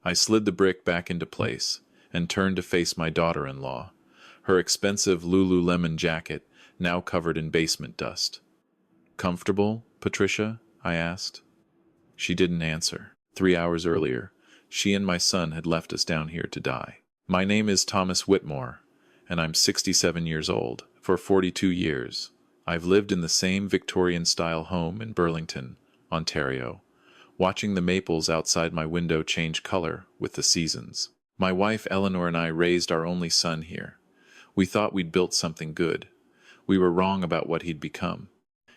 I slid the brick back into place and turned to face my daughter-in-law, her expensive Lululemon jacket now covered in basement dust. "Comfortable, Patricia?" I asked. She didn't answer. 3 hours earlier, she and my son had left us down here to die. "My name is Thomas Whitmore, and I'm 67 years old. For 42 years, I've lived in the same Victorian-style home in Burlington, Ontario, watching the maples outside my window change color with the seasons. My wife Eleanor and I raised our only son here. We thought we'd built something good. We were wrong about what he'd become.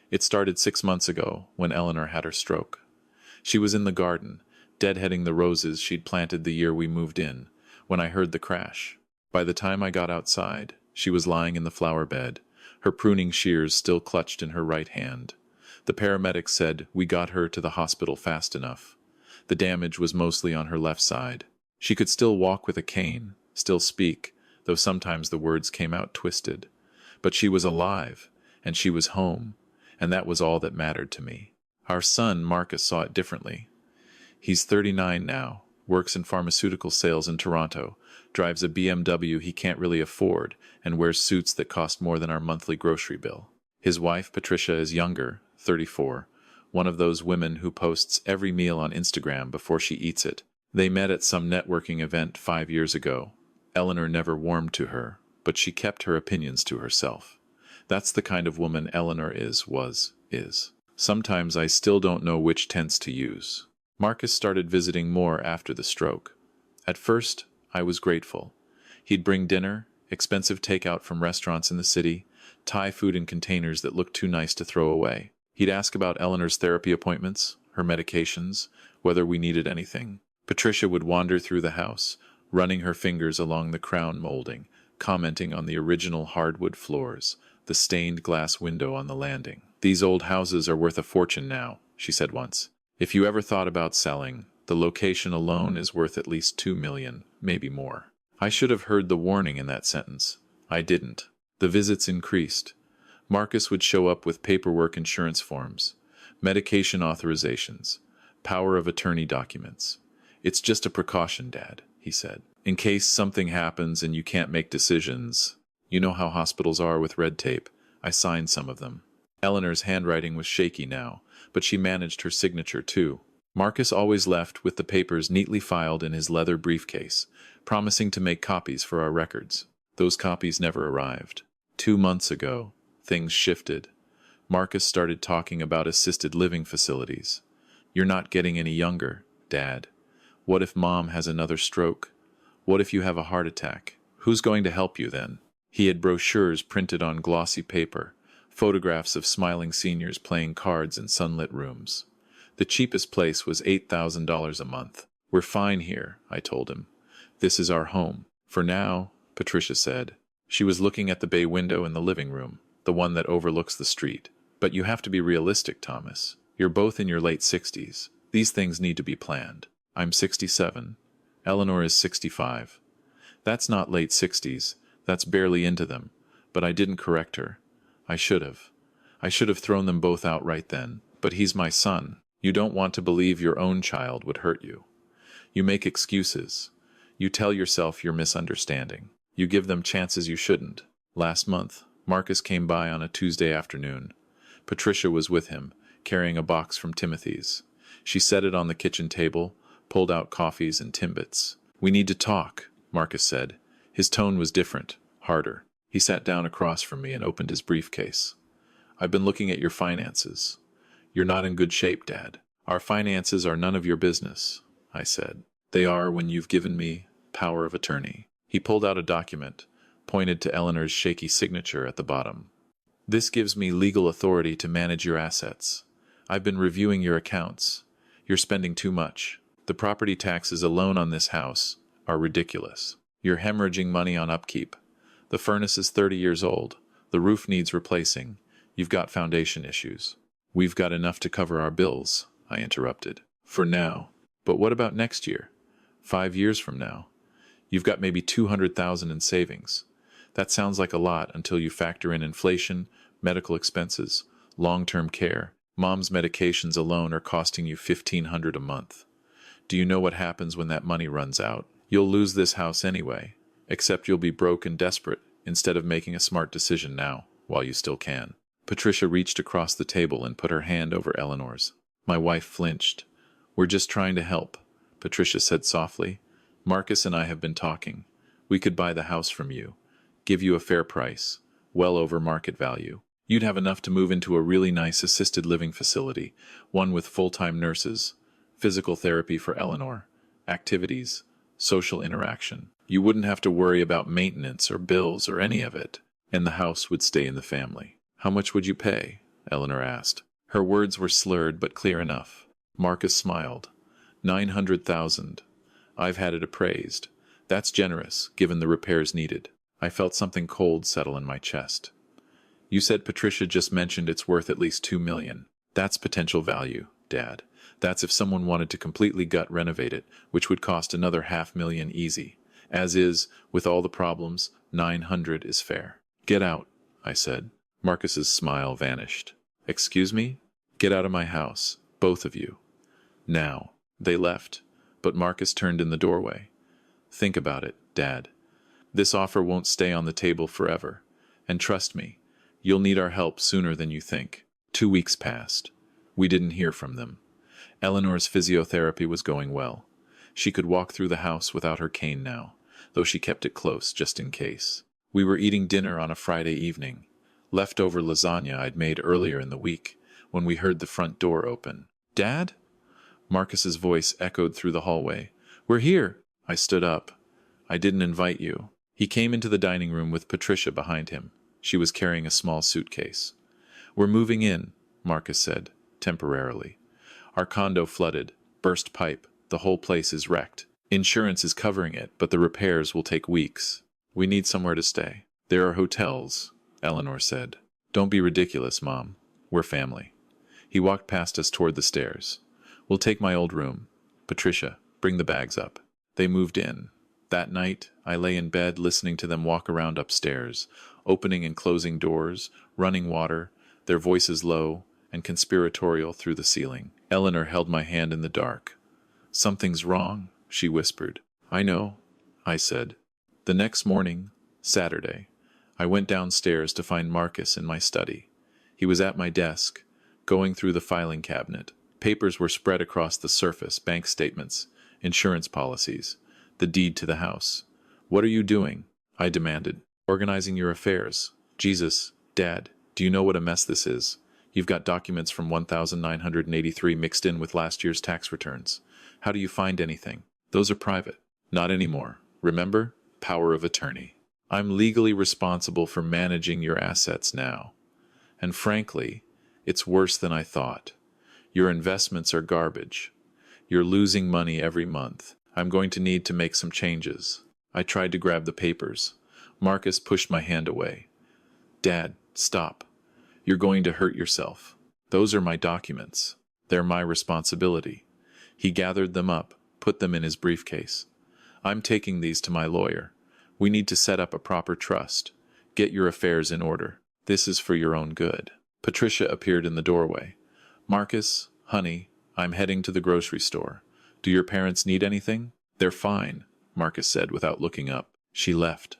It started 6 months ago when Eleanor had her stroke. She was in the garden, deadheading the roses she'd planted the year we moved in, when I heard the crash. By the time I got outside, she was lying in the flower bed, her pruning shears still clutched in her right hand. The paramedics said we got her to the hospital fast enough. The damage was mostly on her left side. She could still walk with a cane, still speak, though sometimes the words came out twisted. But she was alive, and she was home, and that was all that mattered to me. Our son, Marcus, saw it differently. He's 39 now, works in pharmaceutical sales in Toronto, drives a BMW he can't really afford, and wears suits that cost more than our monthly grocery bill. His wife, Patricia, is younger, 34, one of those women who posts every meal on Instagram before she eats it. They met at some networking event 5 years ago. Eleanor never warmed to her, but she kept her opinions to herself. That's the kind of woman Eleanor is. Sometimes I still don't know which tense to use. Marcus started visiting more after the stroke. At first, I was grateful. He'd bring dinner, expensive takeout from restaurants in the city, Thai food in containers that looked too nice to throw away. He'd ask about Eleanor's therapy appointments, her medications, whether we needed anything. Patricia would wander through the house, running her fingers along the crown molding, commenting on the original hardwood floors, the stained glass window on the landing. "These old houses are worth a fortune now," she said once. "If you ever thought about selling, the location alone is worth at least $2 million, maybe more." I should have heard the warning in that sentence. I didn't. The visits increased. Marcus would show up with paperwork, insurance forms, medication authorizations, power of attorney documents. "It's just a precaution, Dad," he said. "In case something happens and you can't make decisions. You know how hospitals are with red tape. I signed some of them." Eleanor's handwriting was shaky now, but she managed her signature too. Marcus always left with the papers neatly filed in his leather briefcase, promising to make copies for our records. Those copies never arrived. 2 months ago, things shifted. Marcus started talking about assisted living facilities. "You're not getting any younger, Dad. What if Mom has another stroke? What if you have a heart attack? Who's going to help you then?" He had brochures printed on glossy paper, photographs of smiling seniors playing cards in sunlit rooms. The cheapest place was $8,000 a month. "We're fine here," I told him. "This is our home. For now," Patricia said. She was looking at the bay window in the living room, the one that overlooks the street. "But you have to be realistic, Thomas. You're both in your late 60s. These things need to be planned. I'm 67. Eleanor is 65. That's not late 60s. That's barely into them. But I didn't correct her. I should have. I should have thrown them both out right then. But he's my son. You don't want to believe your own child would hurt you. You make excuses. You tell yourself you're misunderstanding. You give them chances you shouldn't." Last month, Marcus came by on a Tuesday afternoon. Patricia was with him, carrying a box from Timothy's. She set it on the kitchen table, pulled out coffees and Timbits. "We need to talk," Marcus said. His tone was different, harder. He sat down across from me and opened his briefcase. "I've been looking at your finances. You're not in good shape, Dad." "Our finances are none of your business," I said. "They are when you've given me power of attorney." He pulled out a document, pointed to Eleanor's shaky signature at the bottom. "This gives me legal authority to manage your assets. I've been reviewing your accounts. You're spending too much. The property taxes alone on this house are ridiculous. You're hemorrhaging money on upkeep. The furnace is 30 years old. The roof needs replacing. You've got foundation issues." "We've got enough to cover our bills," I interrupted. "For now. But what about next year? 5 years from now? You've got maybe $200,000 in savings. That sounds like a lot until you factor in inflation, medical expenses, long-term care. Mom's medications alone are costing you $1,500 a month. Do you know what happens when that money runs out? You'll lose this house anyway, except you'll be broke and desperate instead of making a smart decision now, while you still can. Patricia reached across the table and put her hand over Eleanor's. My wife flinched. We're just trying to help, Patricia said softly. Marcus and I have been talking. We could buy the house from you, give you a fair price, well over market value. You'd have enough to move into a really nice assisted living facility, one with full-time nurses, physical therapy for Eleanor, activities, social interaction. You wouldn't have to worry about maintenance or bills or any of it, and the house would stay in the family. How much would you pay? Eleanor asked. Her words were slurred but clear enough. Marcus smiled. 900,000. I've had it appraised. That's generous, given the repairs needed. I felt something cold settle in my chest. You said Patricia just mentioned it's worth at least $2 million. That's potential value, Dad. That's if someone wanted to completely gut renovate it, which would cost another $500,000 easy. As is, with all the problems, 900 is fair. Get out, I said. Marcus's smile vanished. Excuse me? Get out of my house, both of you. Now. They left, but Marcus turned in the doorway. Think about it, Dad. This offer won't stay on the table forever. And trust me, you'll need our help sooner than you think. 2 weeks passed. We didn't hear from them. Eleanor's physiotherapy was going well. She could walk through the house without her cane now, though she kept it close just in case. We were eating dinner on a Friday evening, leftover lasagna I'd made earlier in the week, when we heard the front door open. Dad? Marcus's voice echoed through the hallway. We're here. I stood up. I didn't invite you. He came into the dining room with Patricia behind him. She was carrying a small suitcase. We're moving in, Marcus said, temporarily. Our condo flooded, burst pipe, the whole place is wrecked. Insurance is covering it, but the repairs will take weeks. We need somewhere to stay. There are hotels, Eleanor said. Don't be ridiculous, Mom. We're family. He walked past us toward the stairs. We'll take my old room. Patricia, bring the bags up. They moved in. That night, I lay in bed listening to them walk around upstairs, opening and closing doors, running water, their voices low and conspiratorial through the ceiling. Eleanor held my hand in the dark. Something's wrong, she whispered. I know, I said. The next morning, Saturday, I went downstairs to find Marcus in my study. He was at my desk, going through the filing cabinet. Papers were spread across the surface, bank statements, insurance policies, the deed to the house. What are you doing? I demanded. Organizing your affairs. Jesus, Dad, do you know what a mess this is? You've got documents from 1983 mixed in with last year's tax returns. How do you find anything? Those are private. Not anymore. Remember? Power of attorney. I'm legally responsible for managing your assets now. And frankly, it's worse than I thought. Your investments are garbage. You're losing money every month. I'm going to need to make some changes. I tried to grab the papers. Marcus pushed my hand away. Dad, stop. You're going to hurt yourself. Those are my documents. They're my responsibility. He gathered them up, put them in his briefcase. I'm taking these to my lawyer. We need to set up a proper trust. Get your affairs in order. This is for your own good. Patricia appeared in the doorway. Marcus, honey, I'm heading to the grocery store. Do your parents need anything? They're fine, Marcus said without looking up. She left.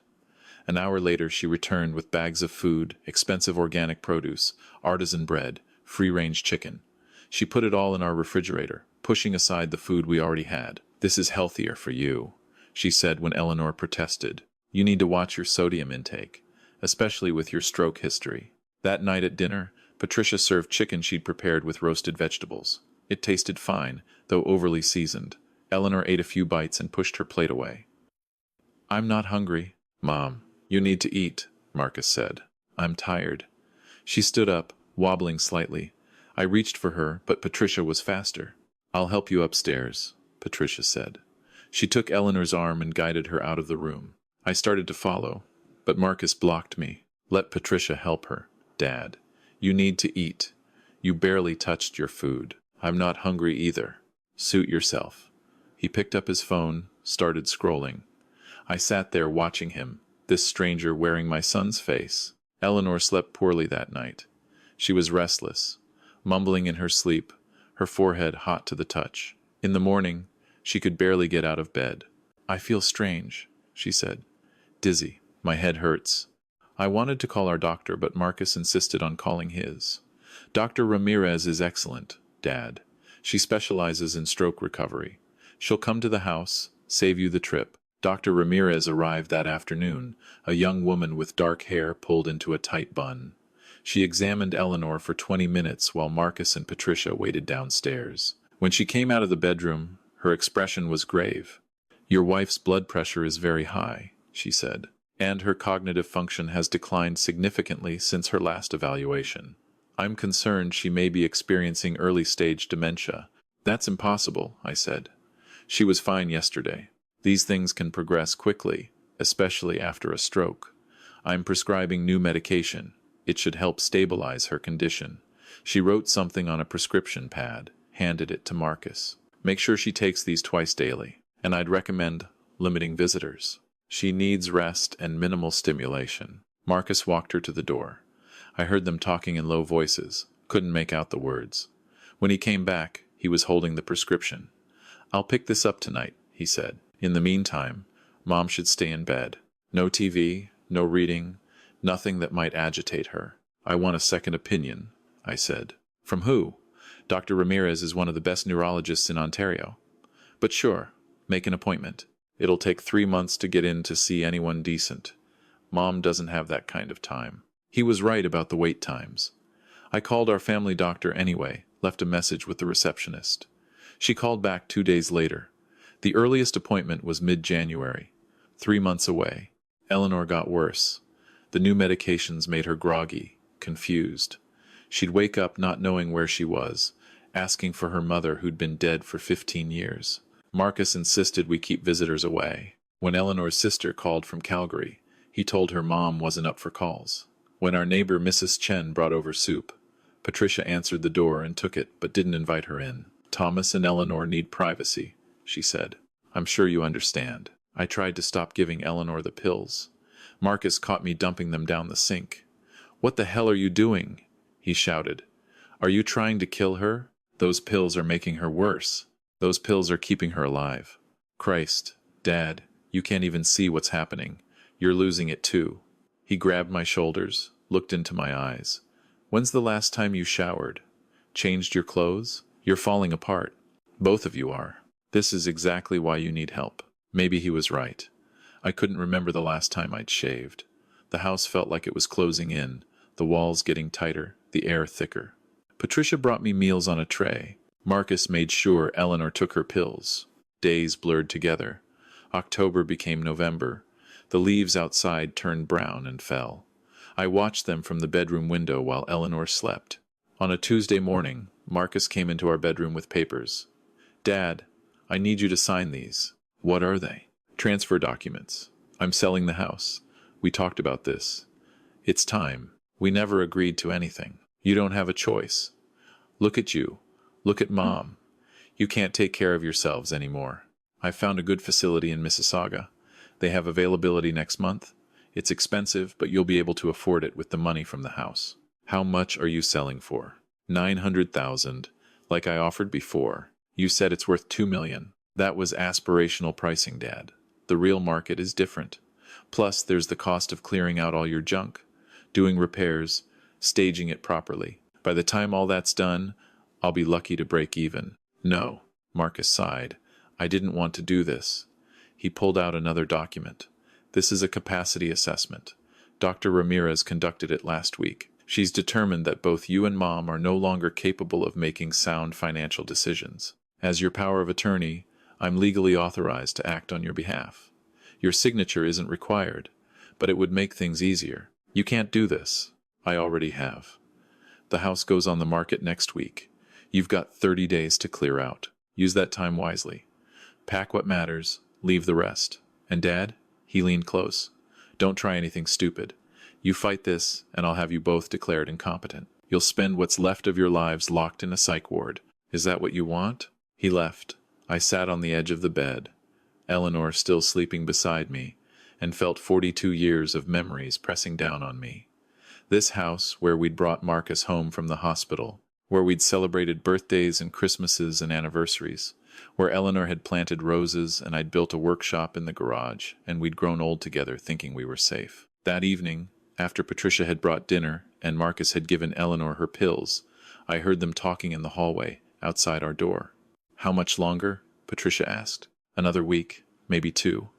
An hour later she returned with bags of food, expensive organic produce, artisan bread, free-range chicken. She put it all in our refrigerator, pushing aside the food we already had. This is healthier for you, she said when Eleanor protested. You need to watch your sodium intake, especially with your stroke history. That night at dinner, Patricia served chicken she'd prepared with roasted vegetables. It tasted fine, though overly seasoned. Eleanor ate a few bites and pushed her plate away. I'm not hungry. Mom, you need to eat, Marcus said. I'm tired. She stood up, wobbling slightly. I reached for her, but Patricia was faster. I'll help you upstairs, Patricia said. She took Eleanor's arm and guided her out of the room. I started to follow, but Marcus blocked me. Let Patricia help her, Dad. You need to eat. You barely touched your food. I'm not hungry either. Suit yourself. He picked up his phone, started scrolling. I sat there watching him, this stranger wearing my son's face. Eleanor slept poorly that night. She was restless, mumbling in her sleep, her forehead hot to the touch. In the morning, She could barely get out of bed. "I feel strange," she said. "Dizzy. My head hurts." I wanted to call our doctor, but Marcus insisted on calling his. "Dr. Ramirez is excellent, Dad. She specializes in stroke recovery. She'll come to the house, save you the trip." Dr. Ramirez arrived that afternoon, a young woman with dark hair pulled into a tight bun. She examined Eleanor for 20 minutes while Marcus and Patricia waited downstairs. When she came out of the bedroom, her expression was grave. "Your wife's blood pressure is very high," she said, "and her cognitive function has declined significantly since her last evaluation. I'm concerned she may be experiencing early-stage dementia." "That's impossible," I said. "She was fine yesterday. These things can progress quickly, especially after a stroke. I'm prescribing new medication. It should help stabilize her condition." She wrote something on a prescription pad, handed it to Marcus. "Make sure she takes these twice daily, and I'd recommend limiting visitors. She needs rest and minimal stimulation." Marcus walked her to the door. I heard them talking in low voices, couldn't make out the words. When he came back, he was holding the prescription. "I'll pick this up tonight," he said. "In the meantime, Mom should stay in bed. No TV, no reading, nothing that might agitate her." "I want a second opinion," I said. "From who?" "Dr. Ramirez is one of the best neurologists in Ontario." "But sure, make an appointment. It'll take 3 months to get in to see anyone decent. Mom doesn't have that kind of time." He was right about the wait times. I called our family doctor anyway, left a message with the receptionist. She called back 2 days later. The earliest appointment was mid-January, 3 months away. Eleanor got worse. The new medications made her groggy, confused. She'd wake up not knowing where she was, asking for her mother who'd been dead for 15 years. Marcus insisted we keep visitors away. When Eleanor's sister called from Calgary, he told her Mom wasn't up for calls. When our neighbor Mrs. Chen brought over soup, Patricia answered the door and took it, but didn't invite her in. "Thomas and Eleanor need privacy," she said. "I'm sure you understand." I tried to stop giving Eleanor the pills. Marcus caught me dumping them down the sink. "What the hell are you doing?" he shouted. "Are you trying to kill her? Those pills are making her worse. Those pills are keeping her alive." "Christ, Dad, you can't even see what's happening. You're losing it too." He grabbed my shoulders, looked into my eyes. "When's the last time you showered? Changed your clothes? You're falling apart. Both of you are. This is exactly why you need help." Maybe he was right. I couldn't remember the last time I'd shaved. The house felt like it was closing in, the walls getting tighter, the air thicker. Patricia brought me meals on a tray. Marcus made sure Eleanor took her pills. Days blurred together. October became November. The leaves outside turned brown and fell. I watched them from the bedroom window while Eleanor slept. On a Tuesday morning, Marcus came into our bedroom with papers. "Dad, I need you to sign these." "What are they?" "Transfer documents. I'm selling the house. We talked about this. It's time. We never agreed to anything. You don't have a choice. Look at you. Look at Mom. You can't take care of yourselves anymore. I found a good facility in Mississauga. They have availability next month. It's expensive, but you'll be able to afford it with the money from the house." "How much are you selling for?" $900,000, like I offered before. You said it's worth $2 million. That was aspirational pricing, Dad. The real market is different. Plus, there's the cost of clearing out all your junk, doing repairs, staging it properly. By the time all that's done, I'll be lucky to break even. "No," Marcus sighed. "I didn't want to do this." He pulled out another document. "This is a capacity assessment. Dr. Ramirez conducted it last week. She's determined that both you and Mom are no longer capable of making sound financial decisions. As your power of attorney, I'm legally authorized to act on your behalf. Your signature isn't required, but it would make things easier. You can't do this. I already have. The house goes on the market next week. You've got 30 days to clear out. Use that time wisely. Pack what matters, leave the rest. And Dad," he leaned close, "don't try anything stupid. You fight this, and I'll have you both declared incompetent. You'll spend what's left of your lives locked in a psych ward. Is that what you want?" He left. I sat on the edge of the bed, Eleanor still sleeping beside me, and felt 42 years of memories pressing down on me. This house, where we'd brought Marcus home from the hospital, where we'd celebrated birthdays and Christmases and anniversaries, where Eleanor had planted roses and I'd built a workshop in the garage, and we'd grown old together thinking we were safe. That evening, after Patricia had brought dinner and Marcus had given Eleanor her pills, I heard them talking in the hallway outside our door. "How much longer?" Patricia asked. "Another week, maybe 2.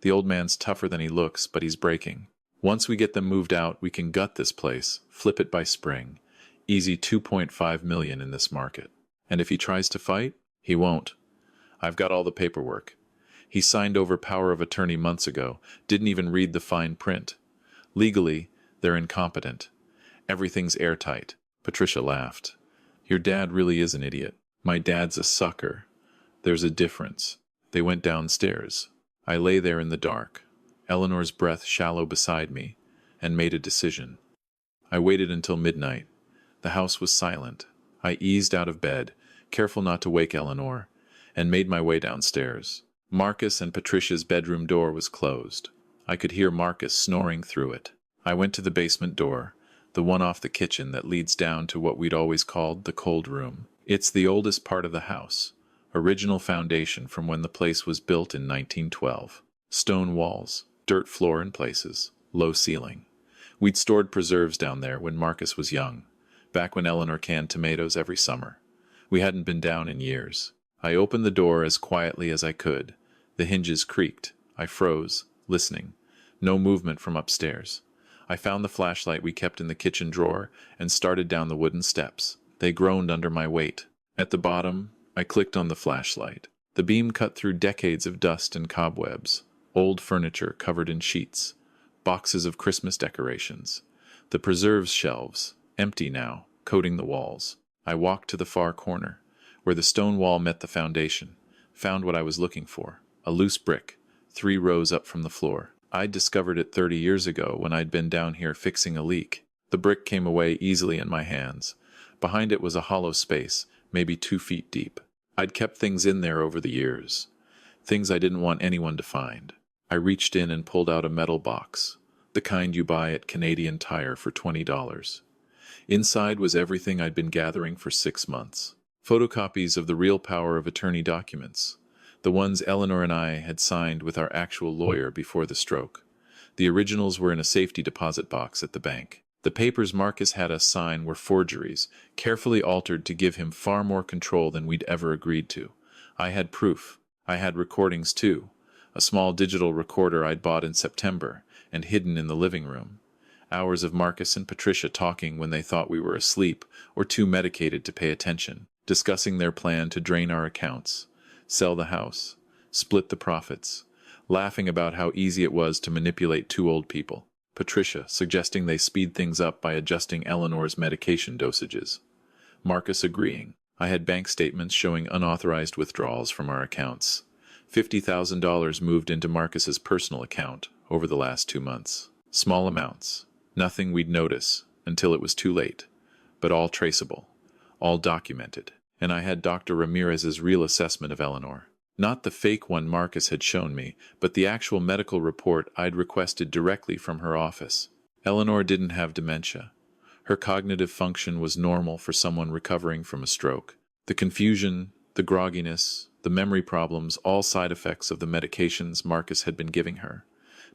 The old man's tougher than he looks, but he's breaking. Once we get them moved out, we can gut this place, flip it by spring. Easy 2.5 million in this market. And if he tries to fight, he won't. I've got all the paperwork. He signed over power of attorney months ago, didn't even read the fine print. Legally, they're incompetent. Everything's airtight." Patricia laughed. "Your dad really is an idiot. My dad's a sucker. There's a difference." They went downstairs. I lay there in the dark, Eleanor's breath shallow beside me, and made a decision. I waited until midnight. The house was silent. I eased out of bed, careful not to wake Eleanor, and made my way downstairs. Marcus and Patricia's bedroom door was closed. I could hear Marcus snoring through it. I went to the basement door, the one off the kitchen that leads down to what we'd always called the cold room. It's the oldest part of the house, original foundation from when the place was built in 1912. Stone walls, dirt floor in places, low ceiling. We'd stored preserves down there when Marcus was young, back when Eleanor canned tomatoes every summer. We hadn't been down in years. I opened the door as quietly as I could. The hinges creaked. I froze, listening. No movement from upstairs. I found the flashlight we kept in the kitchen drawer and started down the wooden steps. They groaned under my weight. At the bottom, I clicked on the flashlight. The beam cut through decades of dust and cobwebs, old furniture covered in sheets, boxes of Christmas decorations, the preserves shelves, empty now, coating the walls. I walked to the far corner, where the stone wall met the foundation, found what I was looking for, a loose brick, 3 rows up from the floor. I'd discovered it 30 years ago when I'd been down here fixing a leak. The brick came away easily in my hands. Behind it was a hollow space, maybe 2 feet deep. I'd kept things in there over the years, things I didn't want anyone to find. I reached in and pulled out a metal box, the kind you buy at Canadian Tire for $20. Inside was everything I'd been gathering for 6 months. Photocopies of the real power of attorney documents, the ones Eleanor and I had signed with our actual lawyer before the stroke. The originals were in a safety deposit box at the bank. The papers Marcus had us sign were forgeries, carefully altered to give him far more control than we'd ever agreed to. I had proof. I had recordings too. A small digital recorder I'd bought in September and hidden in the living room. Hours of Marcus and Patricia talking when they thought we were asleep or too medicated to pay attention, discussing their plan to drain our accounts, sell the house, split the profits, laughing about how easy it was to manipulate 2 old people. Patricia suggesting they speed things up by adjusting Eleanor's medication dosages. Marcus agreeing. I had bank statements showing unauthorized withdrawals from our accounts. $50,000 moved into Marcus's personal account over the last 2 months. Small amounts. Nothing we'd notice until it was too late, but all traceable, all documented. And I had Dr. Ramirez's real assessment of Eleanor. Not the fake one Marcus had shown me, but the actual medical report I'd requested directly from her office. Eleanor didn't have dementia. Her cognitive function was normal for someone recovering from a stroke. The confusion, the grogginess, the memory problems, all side effects of the medications Marcus had been giving her.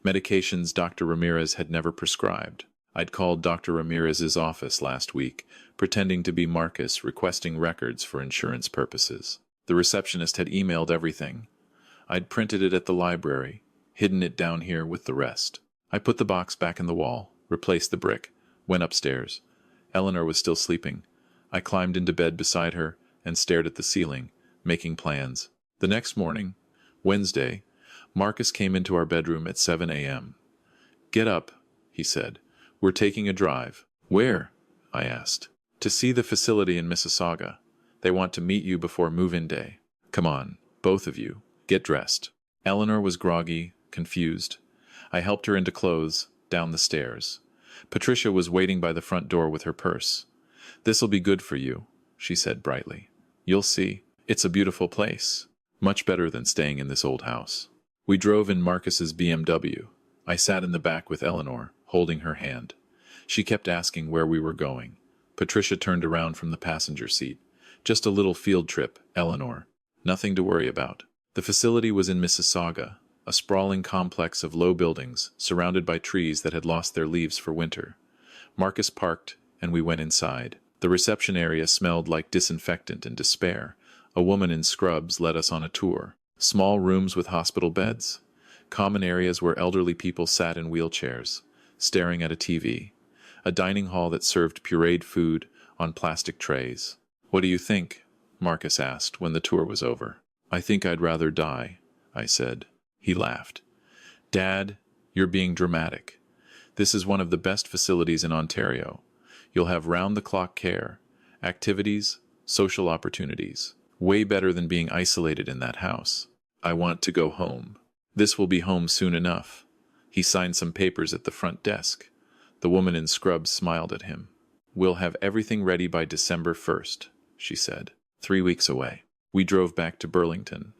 Medications Dr. Ramirez had never prescribed. I'd called Dr. Ramirez's office last week, pretending to be Marcus, requesting records for insurance purposes. The receptionist had emailed everything. I'd printed it at the library, hidden it down here with the rest. I put the box back in the wall, replaced the brick, went upstairs. Eleanor was still sleeping. I climbed into bed beside her and stared at the ceiling, making plans. The next morning, Wednesday, Marcus came into our bedroom at 7 a.m. "Get up," he said. "We're taking a drive." "Where?" I asked. "To see the facility in Mississauga. They want to meet you before move-in day. Come on, both of you. Get dressed." Eleanor was groggy, confused. I helped her into clothes, down the stairs. Patricia was waiting by the front door with her purse. "This'll be good for you," she said brightly. "You'll see. It's a beautiful place. Much better than staying in this old house." We drove in Marcus's BMW. I sat in the back with Eleanor, holding her hand. She kept asking where we were going. Patricia turned around from the passenger seat. "Just a little field trip, Eleanor." Nothing to worry about. The facility was in Mississauga, a sprawling complex of low buildings surrounded by trees that had lost their leaves for winter. Marcus parked, and we went inside. The reception area smelled like disinfectant and despair. A woman in scrubs led us on a tour. Small rooms with hospital beds. Common areas where elderly people sat in wheelchairs, staring at a TV. A dining hall that served pureed food on plastic trays. "What do you think?" Marcus asked when the tour was over. "I think I'd rather die," I said. He laughed. "Dad, you're being dramatic. This is one of the best facilities in Ontario. You'll have round-the-clock care, activities, social opportunities. Way better than being isolated in that house. I want to go home." "This will be home soon enough." He signed some papers at the front desk. The woman in scrubs smiled at him. "We'll have everything ready by December 1st, she said. 3 weeks away. We drove back to Burlington.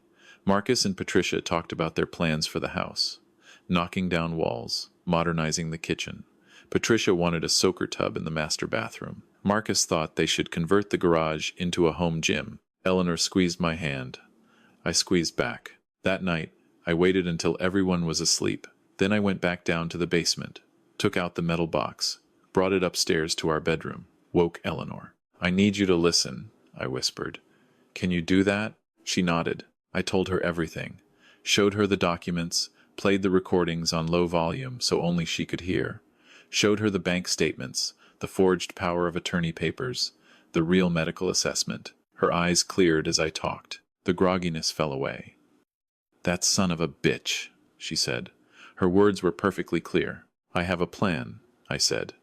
Marcus and Patricia talked about their plans for the house. Knocking down walls, modernizing the kitchen. Patricia wanted a soaker tub in the master bathroom. Marcus thought they should convert the garage into a home gym. Eleanor squeezed my hand. I squeezed back. That night, I waited until everyone was asleep. Then I went back down to the basement, took out the metal box, brought it upstairs to our bedroom, woke Eleanor. "I need you to listen," I whispered. "Can you do that?" She nodded. I told her everything, showed her the documents, played the recordings on low volume so only she could hear, showed her the bank statements, the forged power of attorney papers, the real medical assessment. Her eyes cleared as I talked. The grogginess fell away. "That son of a bitch," she said. Her words were perfectly clear. "I have a plan," I said.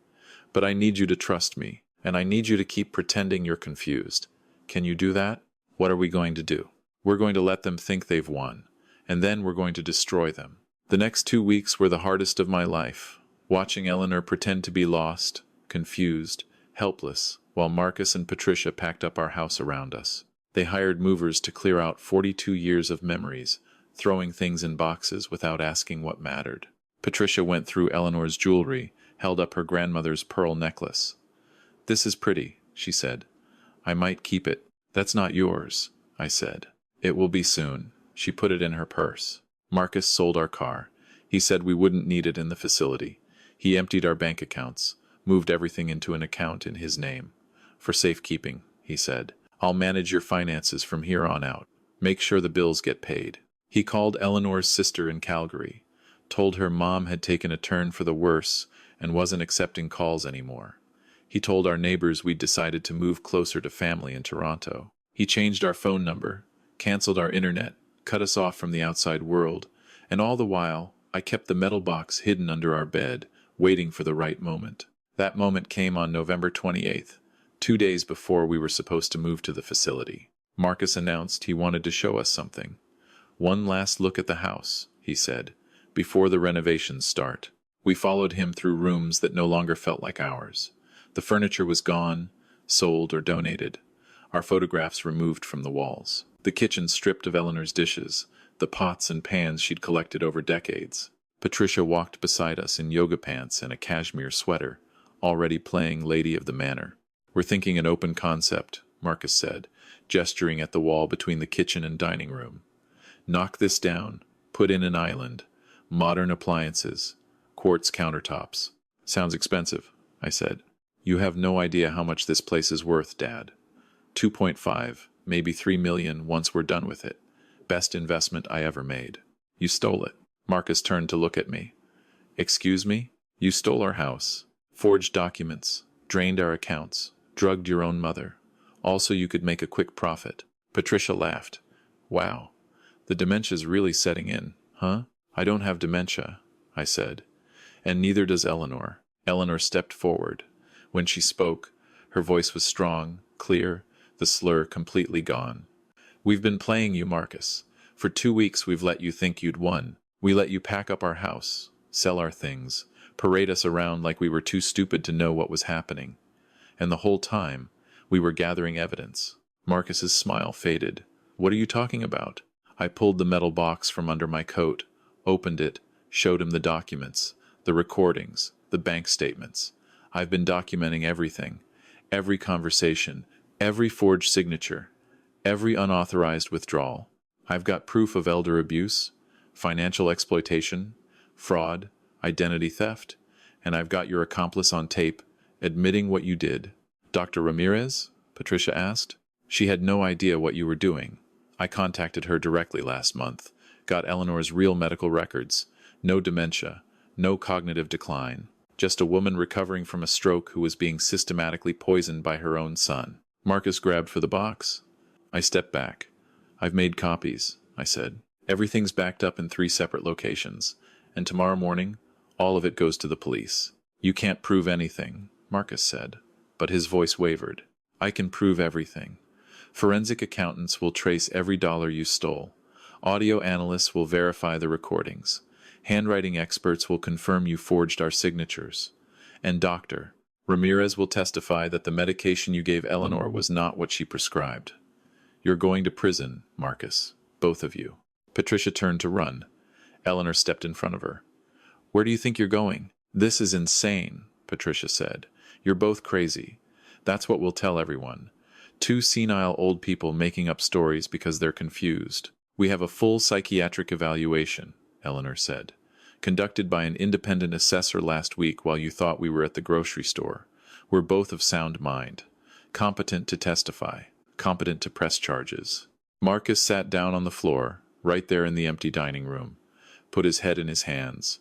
"But I need you to trust me, and I need you to keep pretending you're confused. Can you do that?" "What are we going to do?" "We're going to let them think they've won, and then we're going to destroy them." The next 2 weeks were the hardest of my life, watching Eleanor pretend to be lost, confused, helpless, while Marcus and Patricia packed up our house around us. They hired movers to clear out 42 years of memories, throwing things in boxes without asking what mattered. Patricia went through Eleanor's jewelry, held up her grandmother's pearl necklace. "This is pretty," she said. "I might keep it." "That's not yours," I said. "It will be soon." She put it in her purse. Marcus sold our car. He said we wouldn't need it in the facility. He emptied our bank accounts, moved everything into an account in his name. "For safekeeping," he said. "I'll manage your finances from here on out. Make sure the bills get paid." He called Eleanor's sister in Calgary, told her mom had taken a turn for the worse and wasn't accepting calls anymore. He told our neighbors we'd decided to move closer to family in Toronto. He changed our phone number, canceled our internet, cut us off from the outside world, and all the while, I kept the metal box hidden under our bed, waiting for the right moment. That moment came on November 28th, 2 days before we were supposed to move to the facility. Marcus announced he wanted to show us something. "One last look at the house," he said, "before the renovations start." We followed him through rooms that no longer felt like ours. The furniture was gone, sold or donated. Our photographs removed from the walls. The kitchen stripped of Eleanor's dishes, the pots and pans she'd collected over decades. Patricia walked beside us in yoga pants and a cashmere sweater, already playing Lady of the Manor. "We're thinking an open concept," Marcus said, gesturing at the wall between the kitchen and dining room. "Knock this down, put in an island, modern appliances, quartz countertops." "Sounds expensive," I said. "You have no idea how much this place is worth, Dad. 2.5, maybe 3 million once we're done with it. Best investment I ever made." "You stole it." Marcus turned to look at me. "Excuse me? You stole our house, forged documents, drained our accounts, drugged your own mother, all so you could make a quick profit." Patricia laughed. "Wow, the dementia's really setting in, huh?" "I don't have dementia," I said. "And neither does Eleanor." Eleanor stepped forward. When she spoke, her voice was strong, clear, the slur completely gone. "We've been playing you, Marcus. For 2 weeks we've let you think you'd won. We let you pack up our house, sell our things, parade us around like we were too stupid to know what was happening. And the whole time, we were gathering evidence." Marcus's smile faded. "What are you talking about?" I pulled the metal box from under my coat, opened it, showed him the documents, the recordings, the bank statements. "I've been documenting everything, every conversation, every forged signature. Every unauthorized withdrawal. I've got proof of elder abuse, financial exploitation, fraud, identity theft, and I've got your accomplice on tape admitting what you did. Dr. Ramirez? Patricia asked. She had no idea what you were doing. I contacted her directly last month, got Eleanor's real medical records. No dementia, no cognitive decline. Just a woman recovering from a stroke who was being systematically poisoned by her own son. Marcus grabbed for the box. I stepped back. I've made copies, I said. Everything's backed up in 3 separate locations, and tomorrow morning, all of it goes to the police. You can't prove anything, Marcus said, but his voice wavered. I can prove everything. Forensic accountants will trace every dollar you stole. Audio analysts will verify the recordings. Handwriting experts will confirm you forged our signatures. And Dr. Ramirez will testify that the medication you gave Eleanor was not what she prescribed. You're going to prison, Marcus, both of you. Patricia turned to run. Eleanor stepped in front of her. Where do you think you're going? This is insane, Patricia said. You're both crazy. That's what we'll tell everyone. 2 senile old people making up stories because they're confused. We have a full psychiatric evaluation, Eleanor said, conducted by an independent assessor last week while you thought we were at the grocery store. We're both of sound mind, competent to testify, competent to press charges. Marcus sat down on the floor, right there in the empty dining room, put his head in his hands.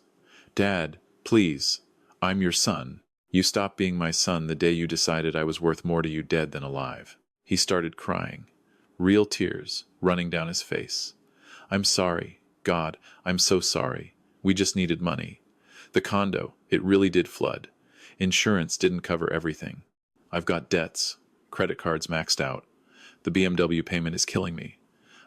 Dad, please, I'm your son. You stopped being my son the day you decided I was worth more to you dead than alive. He started crying, real tears running down his face. I'm sorry, God, I'm so sorry. We just needed money. The condo, it really did flood. Insurance didn't cover everything. I've got debts, credit cards maxed out. The BMW payment is killing me.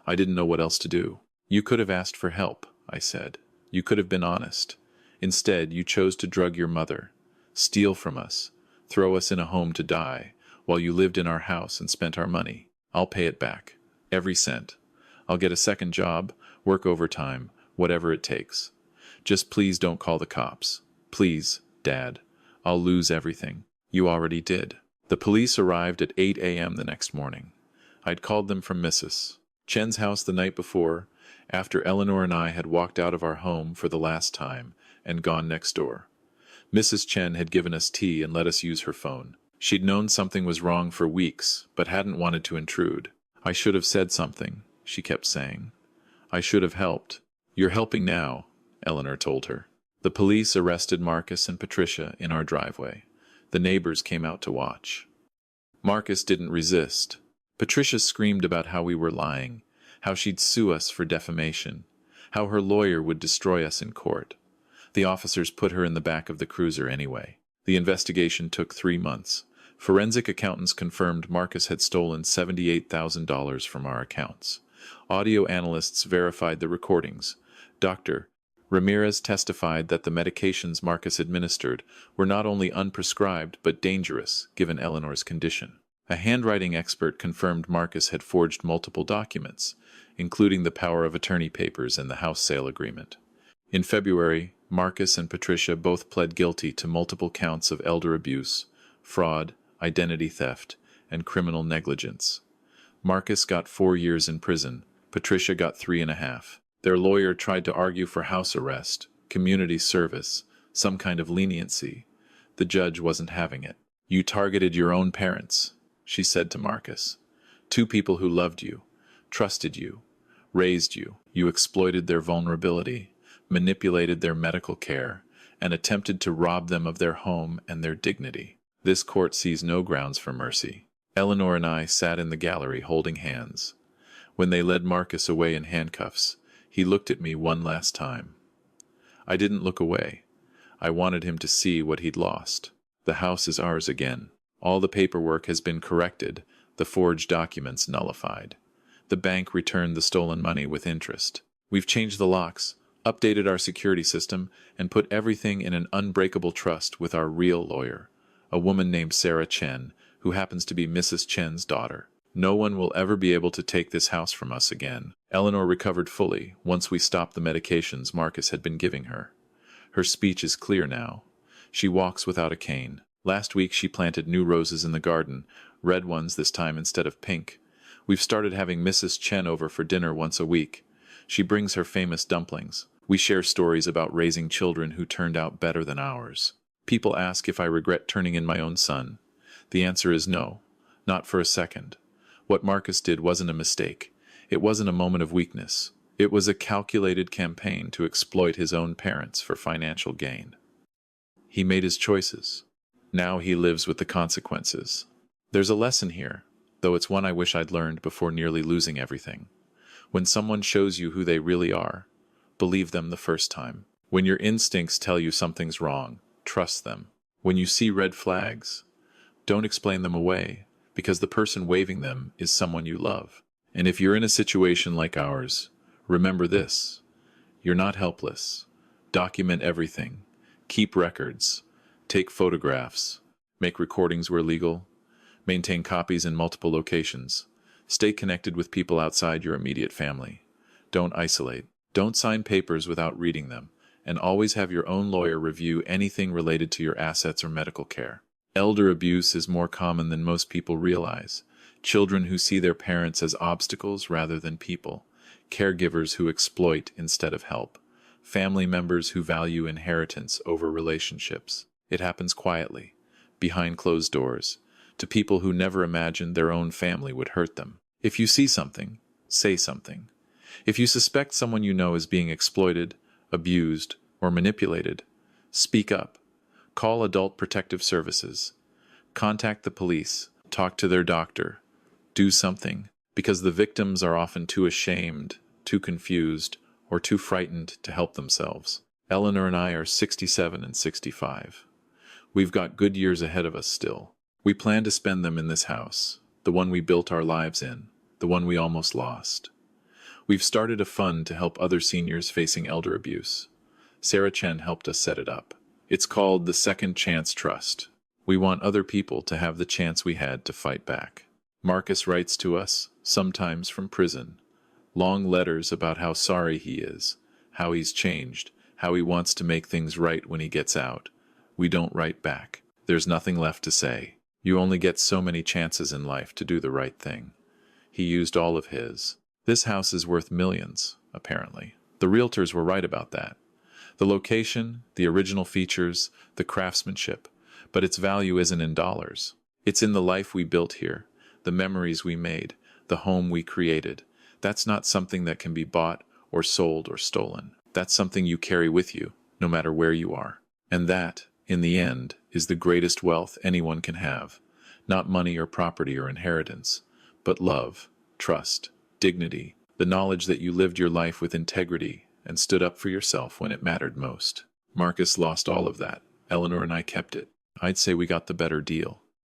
I didn't know what else to do. You could have asked for help, I said. You could have been honest. Instead, you chose to drug your mother, steal from us, throw us in a home to die, while you lived in our house and spent our money. I'll pay it back. Every cent. I'll get a second job, work overtime, whatever it takes. Just please don't call the cops. Please, Dad. I'll lose everything. You already did. The police arrived at 8 a.m. the next morning. I'd called them from Mrs. Chen's house the night before, after Eleanor and I had walked out of our home for the last time and gone next door. Mrs. Chen had given us tea and let us use her phone. She'd known something was wrong for weeks, but hadn't wanted to intrude. I should have said something, she kept saying. I should have helped. You're helping now, Eleanor told her. The police arrested Marcus and Patricia in our driveway. The neighbors came out to watch. Marcus didn't resist. Patricia screamed about how we were lying, how she'd sue us for defamation, how her lawyer would destroy us in court. The officers put her in the back of the cruiser anyway. The investigation took 3 months. Forensic accountants confirmed Marcus had stolen $78,000 from our accounts. Audio analysts verified the recordings. Dr. Ramirez testified that the medications Marcus administered were not only unprescribed but dangerous, given Eleanor's condition. A handwriting expert confirmed Marcus had forged multiple documents, including the power of attorney papers and the house sale agreement. In February, Marcus and Patricia both pled guilty to multiple counts of elder abuse, fraud, identity theft, and criminal negligence. Marcus got 4 years in prison. Patricia got 3.5. Their lawyer tried to argue for house arrest, community service, some kind of leniency. The judge wasn't having it. You targeted your own parents, she said to Marcus. 2 people who loved you, trusted you, raised you. You exploited their vulnerability, manipulated their medical care, and attempted to rob them of their home and their dignity. This court sees no grounds for mercy. Eleanor and I sat in the gallery holding hands. When they led Marcus away in handcuffs, he looked at me one last time. I didn't look away. I wanted him to see what he'd lost. The house is ours again. All the paperwork has been corrected, the forged documents nullified. The bank returned the stolen money with interest. We've changed the locks, updated our security system, and put everything in an unbreakable trust with our real lawyer, a woman named Sarah Chen, who happens to be Mrs. Chen's daughter. No one will ever be able to take this house from us again. Eleanor recovered fully once we stopped the medications Marcus had been giving her. Her speech is clear now. She walks without a cane. Last week she planted new roses in the garden, red ones this time instead of pink. We've started having Mrs. Chen over for dinner once a week. She brings her famous dumplings. We share stories about raising children who turned out better than ours. People ask if I regret turning in my own son. The answer is no, not for a second. What Marcus did wasn't a mistake. It wasn't a moment of weakness. It was a calculated campaign to exploit his own parents for financial gain. He made his choices. Now he lives with the consequences. There's a lesson here, though it's one I wish I'd learned before nearly losing everything. When someone shows you who they really are, believe them the first time. When your instincts tell you something's wrong, trust them. When you see red flags, don't explain them away, because the person waving them is someone you love. And if you're in a situation like ours, remember this: you're not helpless. Document everything. Keep records. Take photographs. Make recordings where legal. Maintain copies in multiple locations. Stay connected with people outside your immediate family. Don't isolate. Don't sign papers without reading them, and always have your own lawyer review anything related to your assets or medical care. Elder abuse is more common than most people realize. Children who see their parents as obstacles rather than people. Caregivers who exploit instead of help. Family members who value inheritance over relationships. It happens quietly, behind closed doors, to people who never imagined their own family would hurt them. If you see something, say something. If you suspect someone you know is being exploited, abused, or manipulated, speak up. Call Adult Protective Services. Contact the police. Talk to their doctor. Do something, because the victims are often too ashamed, too confused, or too frightened to help themselves. Eleanor and I are 67 and 65. We've got good years ahead of us still. We plan to spend them in this house, the one we built our lives in, the one we almost lost. We've started a fund to help other seniors facing elder abuse. Sarah Chen helped us set it up. It's called the Second Chance Trust. We want other people to have the chance we had to fight back. Marcus writes to us, sometimes from prison, long letters about how sorry he is, how he's changed, how he wants to make things right when he gets out. We don't write back. There's nothing left to say. You only get so many chances in life to do the right thing. He used all of his. This house is worth millions, apparently. The realtors were right about that. The location, the original features, the craftsmanship, but its value isn't in dollars. It's in the life we built here, the memories we made, the home we created. That's not something that can be bought or sold or stolen. That's something you carry with you, no matter where you are. And that, in the end, is the greatest wealth anyone can have. Not money or property or inheritance, but love, trust, dignity, the knowledge that you lived your life with integrity and stood up for yourself when it mattered most. Marcus lost all of that. Eleanor and I kept it. I'd say we got the better deal.